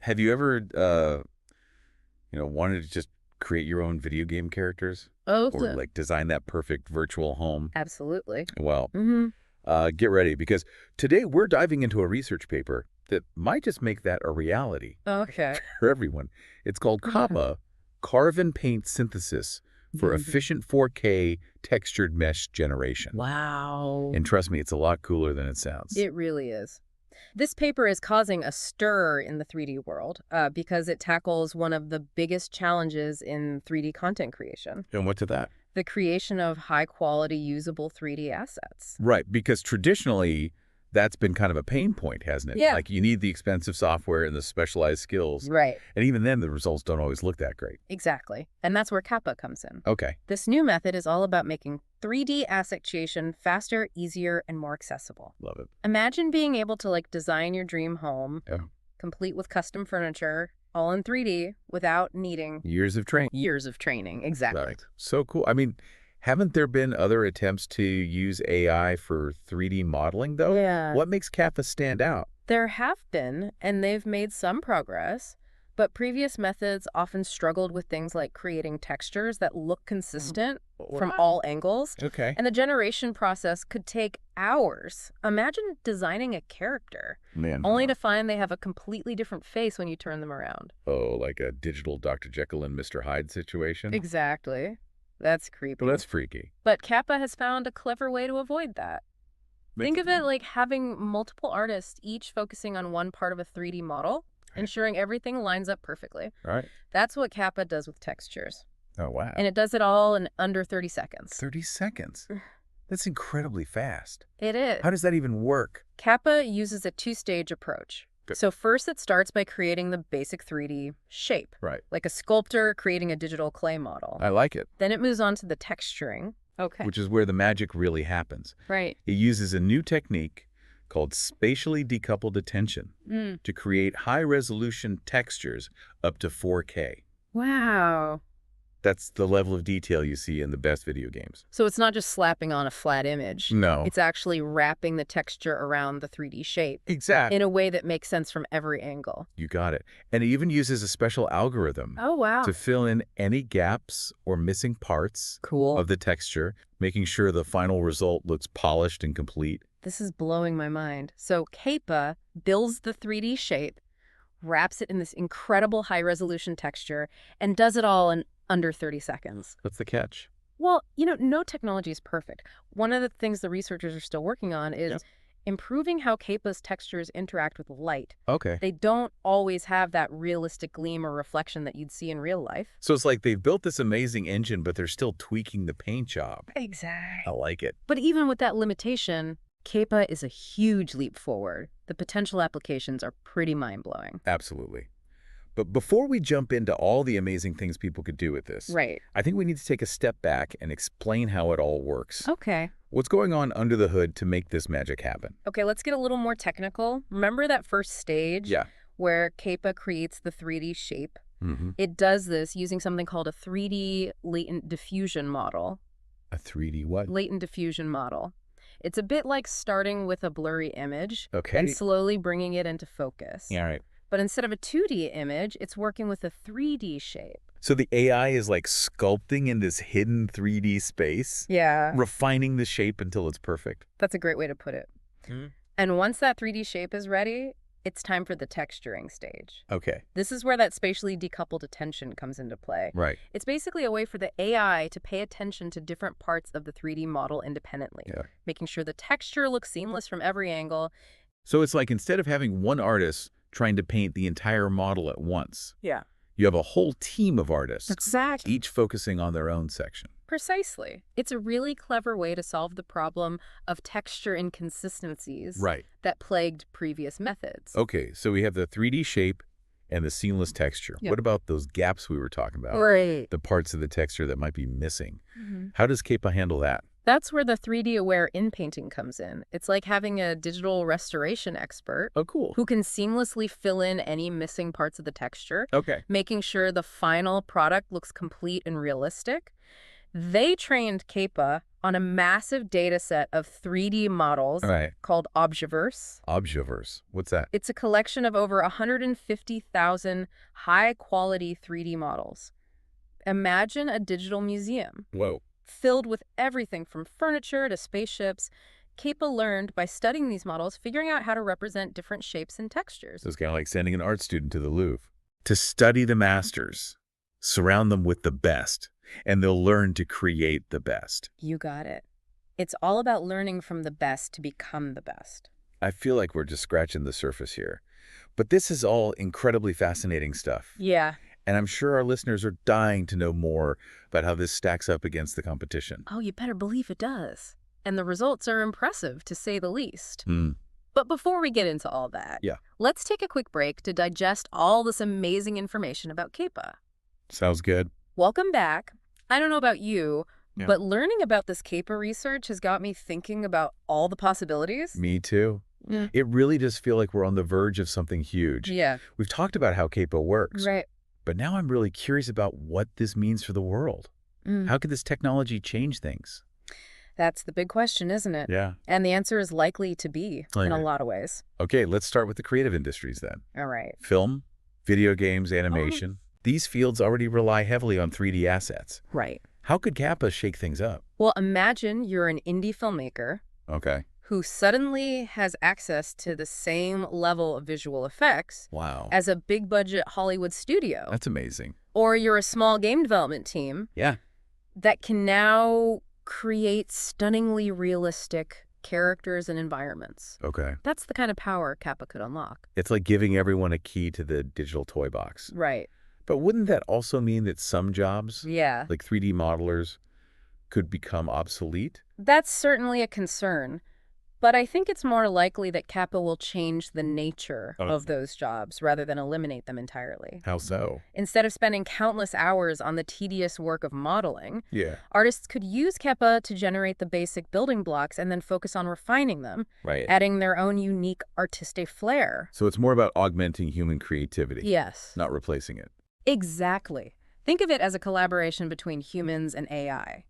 Have you ever, wanted to just create your own video game characters? Oh, Or like design that perfect virtual home? absolutely. Well, Mm-hmm. get ready because today we're diving into a research paper that might just make that a reality Okay. for everyone. It's called CaPa, Carve and Paint Synthesis for Efficient 4K Textured Mesh Generation. Wow. And trust me, it's a lot cooler than it sounds. It really is. This paper is causing a stir in the 3D world because it tackles one of the biggest challenges in 3D content creation, And what to that? the creation of high-quality, usable 3D assets. Right, because traditionally, that's been kind of a pain point, hasn't it? Yeah. Like you need the expensive software and the specialized skills. Right. And even then, the results don't always look that great. Exactly. And that's where CaPa comes in. Okay. This new method is all about making 3D asset creation faster, easier, and more accessible. Love it. Imagine being able to design your dream home, Yeah. complete with custom furniture, all in 3D, without needing Years of training. years of training. Exactly. Right. So cool. I mean, haven't there been other attempts to use AI for 3D modeling, though? Yeah. What makes CaPa stand out? There have been, and they've made some progress, but previous methods often struggled with things like creating textures that look consistent from all angles. Okay. And the generation process could take hours. Imagine designing a character, Man. only to find they have a completely different face when you turn them around. Oh, like a digital Dr. Jekyll and Mr. Hyde situation? Exactly. That's creepy. Well, that's freaky. But CaPa has found a clever way to avoid that. Think of it like having multiple artists, each focusing on one part of a 3D model, ensuring everything lines up perfectly. Right. That's what CaPa does with textures. Oh, wow. And it does it all in under 30 seconds. 30 seconds. That's incredibly fast. It is. How does that even work? CaPa uses a two-stage approach. Good. So first it starts by creating the basic 3D shape, Right. like a sculptor creating a digital clay model. I like it. Then it moves on to the texturing. Okay. Which is where the magic really happens. Right. It uses a new technique called spatially decoupled attention to create high-resolution textures up to 4K. Wow. That's the level of detail you see in the best video games. So it's not just slapping on a flat image. No. It's actually wrapping the texture around the 3D shape Exactly. in a way that makes sense from every angle. You got it. And it even uses a special algorithm Oh, wow. to fill in any gaps or missing parts Cool. of the texture, making sure the final result looks polished and complete. This is blowing my mind. So CaPa builds the 3D shape, wraps it in this incredible high-resolution texture, and does it all in under 30 seconds. What's the catch? Well, no technology is perfect. One of the things the researchers are still working on is improving how CaPa's textures interact with light. Okay. They don't always have that realistic gleam or reflection that you'd see in real life. So it's like they've built this amazing engine, but they're still tweaking the paint job. Exactly. I like it. But even with that limitation, CaPa is a huge leap forward. The potential applications are pretty mind-blowing. Absolutely. But before we jump into all the amazing things people could do with this, Right. I think we need to take a step back and explain how it all works. Okay. What's going on under the hood to make this magic happen? Okay, let's get a little more technical. Remember that first stage Yeah. where CaPa creates the 3D shape? Mm-hmm. It does this using something called a 3D latent diffusion model. A 3D what? Latent diffusion model. It's a bit like starting with a blurry image Okay. and slowly bringing it into focus. Yeah, all right. But instead of a 2D image, it's working with a 3D shape. So the AI is like sculpting in this hidden 3D space, Yeah. refining the shape until it's perfect. That's a great way to put it. And once that 3D shape is ready, it's time for the texturing stage. Okay. This is where that spatially decoupled attention comes into play. Right. It's basically a way for the AI to pay attention to different parts of the 3D model independently, making sure the texture looks seamless from every angle. So it's like instead of having one artist trying to paint the entire model at once, Yeah. you have a whole team of artists, Exactly. each focusing on their own section. Precisely. It's a really clever way to solve the problem of texture inconsistencies Right. that plagued previous methods. Okay, so we have the 3D shape and the seamless texture. Yep. What about those gaps we were talking about? Right. The parts of the texture that might be missing. How does CaPa handle that? That's where the 3D-aware in-painting comes in. It's like having a digital restoration expert Oh, cool. who can seamlessly fill in any missing parts of the texture, Okay. making sure the final product looks complete and realistic. They trained CaPa on a massive data set of 3D models All right. called Objaverse. Objaverse. What's that? It's a collection of over 150,000 high-quality 3D models. Imagine a digital museum Whoa. filled with everything from furniture to spaceships. CaPa learned by studying these models, figuring out how to represent different shapes and textures. So it's kind of like sending an art student to the Louvre. To study the masters, surround them with the best, and they'll learn to create the best. You got it. It's all about learning from the best to become the best. I feel like we're just scratching the surface here. But this is all incredibly fascinating stuff. Yeah. And I'm sure our listeners are dying to know more about how this stacks up against the competition. Oh, you better believe it does. And the results are impressive, to say the least. Hmm. But before we get into all that, Yeah. let's take a quick break to digest all this amazing information about CaPa. Sounds good. Welcome back. I don't know about you, Yeah. but learning about this CaPa research has got me thinking about all the possibilities. Me too. Yeah. It really does feel like we're on the verge of something huge. Yeah, We've talked about how CaPa works, right. but now I'm really curious about what this means for the world. How could this technology change things? That's the big question, isn't it? Yeah. And the answer is likely to be in a lot of ways. Okay, let's start with the creative industries then. All right. Film, video games, animation. These fields already rely heavily on 3D assets. Right. How could CaPa shake things up? Well, imagine you're an indie filmmaker Okay. who suddenly has access to the same level of visual effects Wow. as a big-budget Hollywood studio. That's amazing. Or you're a small game development team Yeah. that can now create stunningly realistic characters and environments. Okay. That's the kind of power CaPa could unlock. It's like giving everyone a key to the digital toy box. Right. But wouldn't that also mean that some jobs, Yeah. like 3D modelers, could become obsolete? That's certainly a concern. But I think it's more likely that CaPa will change the nature of those jobs rather than eliminate them entirely. How so? Instead of spending countless hours on the tedious work of modeling, Yeah. artists could use CaPa to generate the basic building blocks and then focus on refining them, Right. adding their own unique artistic flair. So it's more about augmenting human creativity, Yes. not replacing it. Exactly. Think of it as a collaboration between humans and AI.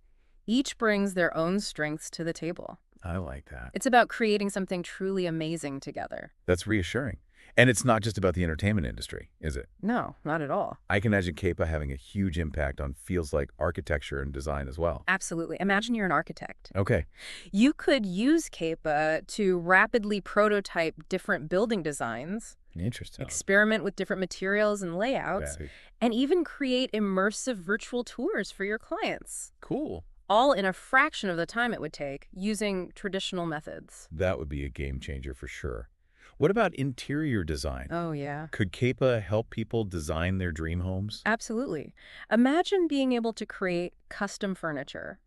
Each brings their own strengths to the table. I like that. It's about creating something truly amazing together. That's reassuring. And it's not just about the entertainment industry, is it? No, not at all. I can imagine CaPa having a huge impact on fields like architecture and design as well. Absolutely. Imagine you're an architect. Okay. You could use CaPa to rapidly prototype different building designs, Interesting. experiment with different materials and layouts, Very and even create immersive virtual tours for your clients, cool. all in a fraction of the time it would take using traditional methods. That would be a game changer for sure. What about interior design? Oh, yeah. Could CaPa help people design their dream homes? Absolutely. Imagine being able to create custom furniture,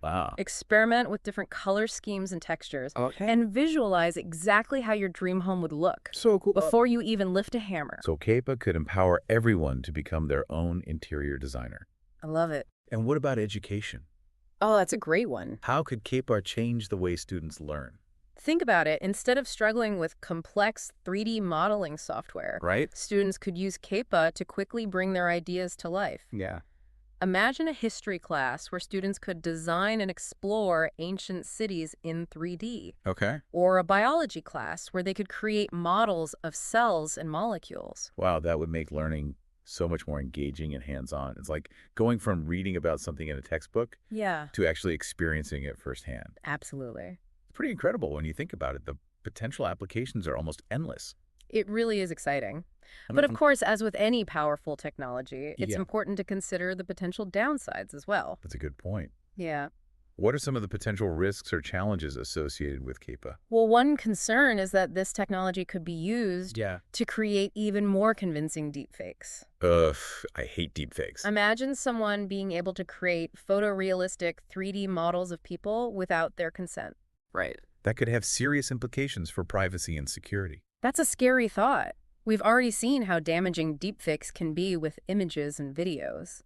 Wow. experiment with different color schemes and textures, Okay. and visualize exactly how your dream home would look So cool. before you even lift a hammer. So CaPa could empower everyone to become their own interior designer. I love it. And what about education? Oh, that's a great one. How could CaPa change the way students learn? Think about it. Instead of struggling with complex 3D modeling software, Right? students could use CaPa to quickly bring their ideas to life. Yeah. Imagine a history class where students could design and explore ancient cities in 3D, Okay. or a biology class where they could create models of cells and molecules. Wow, that would make learning so much more engaging and hands-on. It's like going from reading about something in a textbook Yeah, to actually experiencing it firsthand. absolutely. It's pretty incredible when you think about it. The potential applications are almost endless. It really is exciting. I'm- But of I'm- course, as with any powerful technology, it's Yeah. important to consider the potential downsides as well. That's a good point. Yeah. What are some of the potential risks or challenges associated with CaPa? Well, one concern is that this technology could be used Yeah. to create even more convincing deepfakes. Ugh, I hate deepfakes. Imagine someone being able to create photorealistic 3D models of people without their consent. Right. That could have serious implications for privacy and security. That's a scary thought. We've already seen how damaging deepfakes can be with images and videos.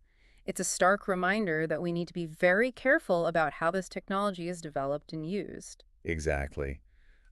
It's a stark reminder that we need to be very careful about how this technology is developed and used. Exactly.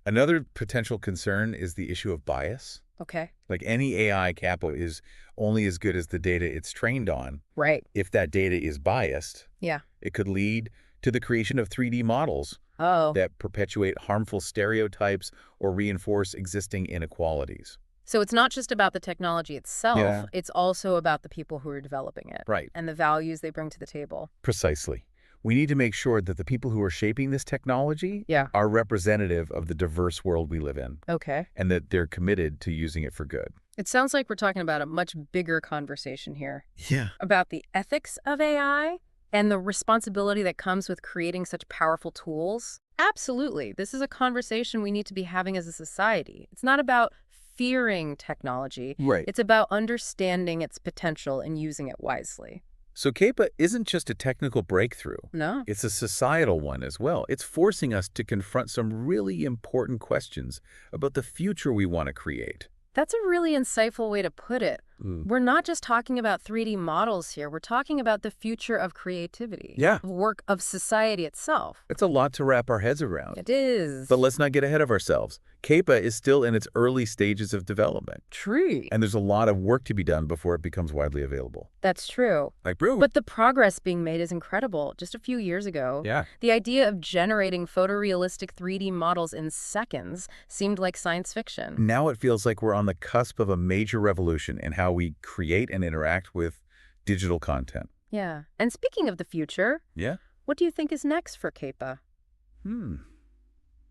Another potential concern is the issue of bias. Okay. Like any AI CaPa is only as good as the data it's trained on. Right. If that data is biased, Yeah. it could lead to the creation of 3D models Oh. that perpetuate harmful stereotypes or reinforce existing inequalities. So it's not just about the technology itself, Yeah. it's also about the people who are developing it Right. and the values they bring to the table. Precisely. We need to make sure that the people who are shaping this technology Yeah. are representative of the diverse world we live in, Okay. and that they're committed to using it for good. It sounds like we're talking about a much bigger conversation here Yeah. about the ethics of AI and the responsibility that comes with creating such powerful tools. Absolutely. This is a conversation we need to be having as a society. It's not about fearing technology. Right. It's about understanding its potential and using it wisely. So CaPa isn't just a technical breakthrough. No? It's a societal one as well. It's forcing us to confront some really important questions about the future we want to create. That's a really insightful way to put it. We're not just talking about 3D models here. We're talking about the future of creativity. Yeah. Of work, of society itself. It's a lot to wrap our heads around. It is. But let's not get ahead of ourselves. CaPa is still in its early stages of development. True. And there's a lot of work to be done before it becomes widely available. That's true. Like, bro. But the progress being made is incredible. Just a few years ago, Yeah. the idea of generating photorealistic 3D models in seconds seemed like science fiction. Now it feels like we're on the cusp of a major revolution in how we create and interact with digital content. Yeah. And speaking of the future, Yeah? what do you think is next for CaPa?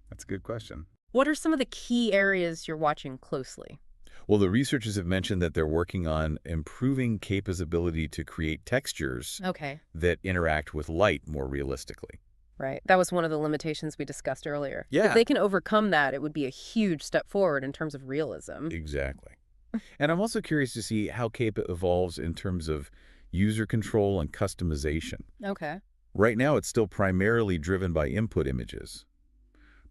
That's a good question. What are some of the key areas you're watching closely? Well, the researchers have mentioned that they're working on improving CaPa's ability to create textures Okay. that interact with light more realistically. Right. That was one of the limitations we discussed earlier. Yeah. If they can overcome that, it would be a huge step forward in terms of realism. Exactly. And I'm also curious to see how CaPa evolves in terms of user control and customization. Okay. Right now, it's still primarily driven by input images.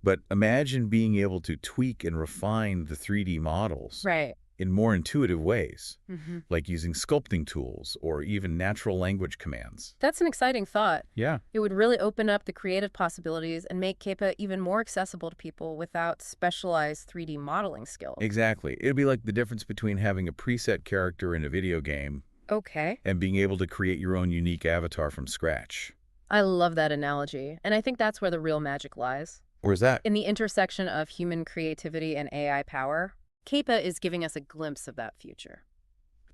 But imagine being able to tweak and refine the 3D models Right. in more intuitive ways, Mm-hmm. like using sculpting tools or even natural language commands. That's an exciting thought. Yeah. It would really open up the creative possibilities and make CaPa even more accessible to people without specialized 3D modeling skills. Exactly. It'd be like the difference between having a preset character in a video game Okay. and being able to create your own unique avatar from scratch. I love that analogy. And I think that's where the real magic lies. Or is that? In the intersection of human creativity and AI power, CaPa is giving us a glimpse of that future.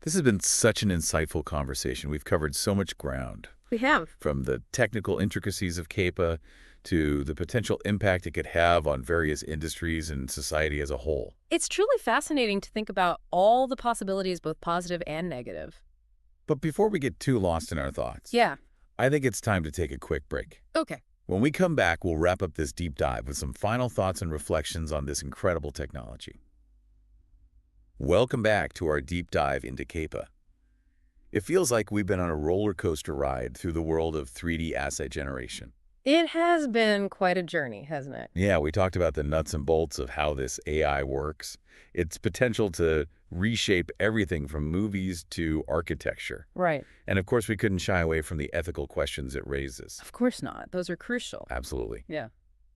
This has been such an insightful conversation. We've covered so much ground, We have. from the technical intricacies of CaPa to the potential impact it could have on various industries and society as a whole. It's truly fascinating to think about all the possibilities, both positive and negative. But before we get too lost in our thoughts, Yeah. I think it's time to take a quick break. Okay. When we come back, we'll wrap up this deep dive with some final thoughts and reflections on this incredible technology. Welcome back to our deep dive into CaPa. It feels like we've been on a roller coaster ride through the world of 3D asset generation. It has been quite a journey, hasn't it? Yeah, we talked about the nuts and bolts of how this AI works, its potential to reshape everything from movies to architecture. Right. And of course, we couldn't shy away from the ethical questions it raises. Of course not. Those are crucial. Absolutely. Yeah.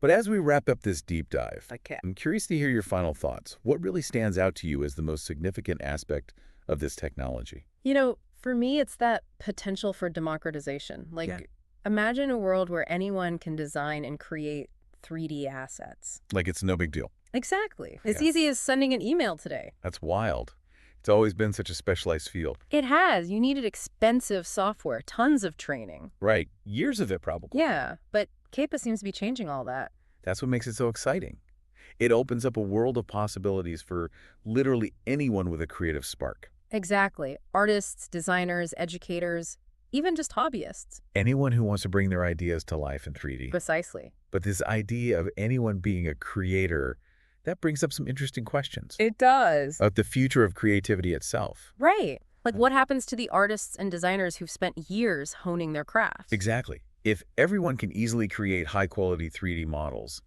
But as we wrap up this deep dive, Okay. I'm curious to hear your final thoughts. What really stands out to you as the most significant aspect of this technology? You know, for me, it's that potential for democratization. Like, Yeah. imagine a world where anyone can design and create 3D assets. Like it's no big deal. Exactly. As Yeah. easy as sending an email today. That's wild. It's always been such a specialized field. It has. You needed expensive software, tons of training. Right. Years of it, probably. Yeah, but CaPa seems to be changing all that. That's what makes it so exciting. It opens up a world of possibilities for literally anyone with a creative spark. Exactly. Artists, designers, educators, even just hobbyists. Anyone who wants to bring their ideas to life in 3D. Precisely. But this idea of anyone being a creator, that brings up some interesting questions It does. about the future of creativity itself. Right. Like, what happens to the artists and designers who've spent years honing their craft? Exactly. If everyone can easily create high-quality 3D models,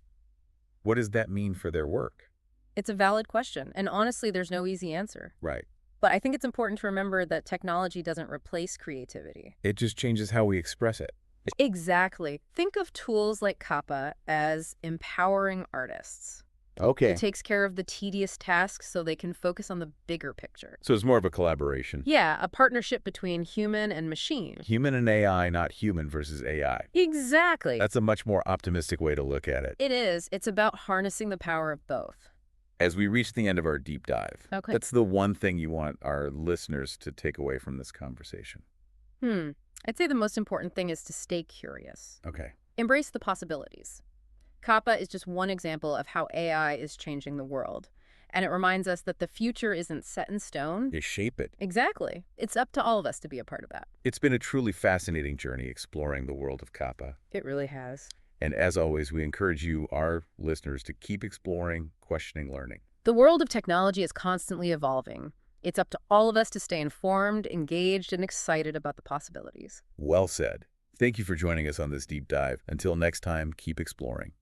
what does that mean for their work? It's a valid question, and honestly, there's no easy answer. Right. But I think it's important to remember that technology doesn't replace creativity. It just changes how we express it. Exactly. Think of tools like CaPa as empowering artists. It Okay. takes care of the tedious tasks so they can focus on the bigger picture. So it's more of a collaboration. Yeah, a partnership between human and machine. Human and AI, not human versus AI. Exactly. That's a much more optimistic way to look at it. It is. It's about harnessing the power of both. As we reach the end of our deep dive, Okay. that's the one thing you want our listeners to take away from this conversation. I'd say the most important thing is to stay curious. Okay. Embrace the possibilities. CaPa is just one example of how AI is changing the world. And it reminds us that the future isn't set in stone. They shape it. Exactly. It's up to all of us to be a part of that. It's been a truly fascinating journey exploring the world of CaPa. It really has. And as always, we encourage you, our listeners, to keep exploring, questioning, learning. The world of technology is constantly evolving. It's up to all of us to stay informed, engaged, and excited about the possibilities. Well said. Thank you for joining us on this deep dive. Until next time, keep exploring.